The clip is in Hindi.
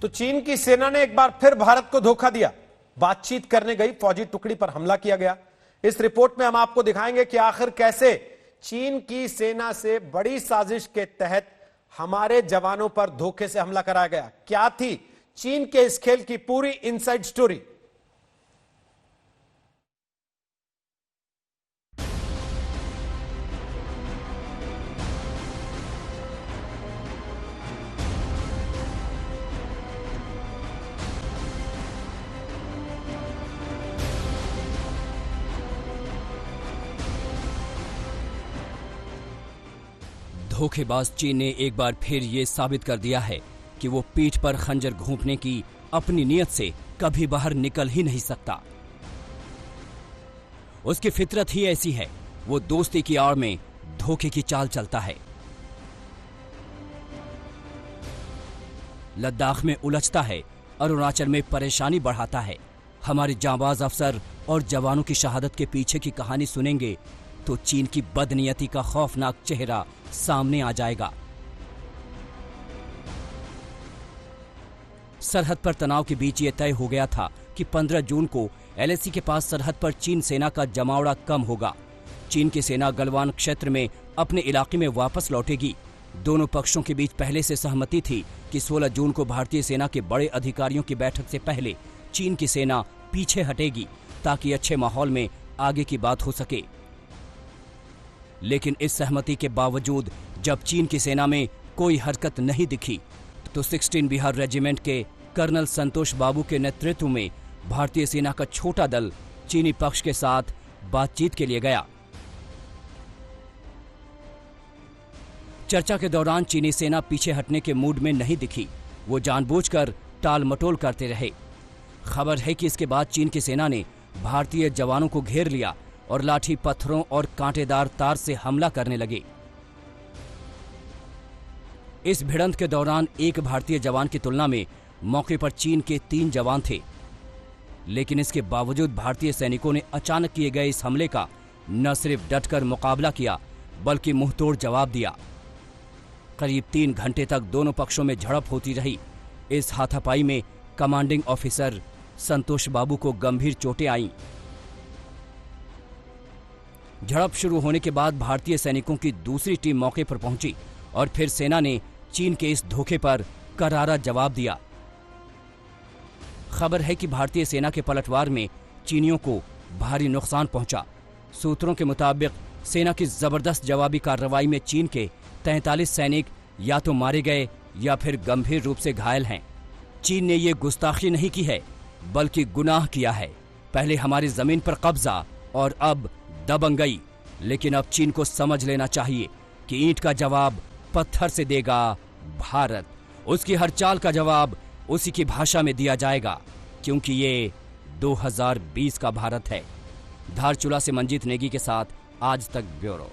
तो चीन की सेना ने एक बार फिर भारत को धोखा दिया। बातचीत करने गई फौजी टुकड़ी पर हमला किया गया। इस रिपोर्ट में हम आपको दिखाएंगे कि आखिर कैसे चीन की सेना से बड़ी साजिश के तहत हमारे जवानों पर धोखे से हमला कराया गया। क्या थी चीन के इस खेल की पूरी इनसाइड स्टोरी। धोखेबाज चीन ने एक बार फिर ये साबित कर दिया है कि वो पीठ पर खंजर घोंपने की अपनी नीयत से कभी बाहर निकल ही नहीं सकता। उसकी फितरत ही ऐसी है, वो दोस्ती की आड़ में धोखे की चाल चलता है। लद्दाख में उलझता है, अरुणाचल में परेशानी बढ़ाता है। हमारे जांबाज अफसर और जवानों की शहादत के पीछे की कहानी सुनेंगे तो चीन की बदनीयती का खौफनाक चेहरा सामने आ जाएगा। सरहद पर तनाव के बीच यह तय हो गया था कि 15 जून को एलएसी के पास सरहद पर चीन सेना का जमावड़ा कम होगा। चीन की सेना गलवान क्षेत्र में अपने इलाके में वापस लौटेगी। दोनों पक्षों के बीच पहले से सहमति थी कि 16 जून को भारतीय सेना के बड़े अधिकारियों की बैठक से पहले चीन की सेना पीछे हटेगी ताकि अच्छे माहौल में आगे की बात हो सके। लेकिन इस सहमति के बावजूद जब चीन की सेना में कोई हरकत नहीं दिखी तो 16 बिहार रेजिमेंट के कर्नल संतोष बाबू के नेतृत्व में भारतीय सेना का छोटा दल चीनी पक्ष के साथ बातचीत के लिए गया। चर्चा के दौरान चीनी सेना पीछे हटने के मूड में नहीं दिखी। वो जानबूझकर टाल मटोल करते रहे। खबर है कि इसके बाद चीन की सेना ने भारतीय जवानों को घेर लिया और लाठी पत्थरों और कांटेदार तार से हमला करने लगे। इस भिड़ंत के दौरान एक भारतीय जवान की तुलना में मौके पर चीन के 3 जवान थे। लेकिन इसके बावजूद भारतीय सैनिकों ने अचानक किए गए इस हमले का न सिर्फ डटकर मुकाबला किया बल्कि मुंहतोड़ जवाब दिया। करीब 3 घंटे तक दोनों पक्षों में झड़प होती रही। इस हाथापाई में कमांडिंग ऑफिसर संतोष बाबू को गंभीर चोटें आईं। झड़प शुरू होने के बाद भारतीय सैनिकों की दूसरी टीम मौके पर पहुंची और फिर सेना ने चीन के इस धोखे पर करारा जवाब दिया। खबर है कि भारतीय सेना के पलटवार में चीनियों को भारी नुकसान पहुंचा। सूत्रों के मुताबिक सेना की जबरदस्त जवाबी कार्रवाई में चीन के 43 सैनिक या तो मारे गए या फिर गंभीर रूप से घायल हैं। चीन ने ये गुस्ताखी नहीं की है बल्कि गुनाह किया है। पहले हमारी जमीन पर कब्जा और अब दबंगई। लेकिन अब चीन को समझ लेना चाहिए कि ईंट का जवाब पत्थर से देगा भारत। उसकी हर चाल का जवाब उसी की भाषा में दिया जाएगा, क्योंकि ये 2020 का भारत है। धारचूला से मंजीत नेगी के साथ आज तक ब्यूरो।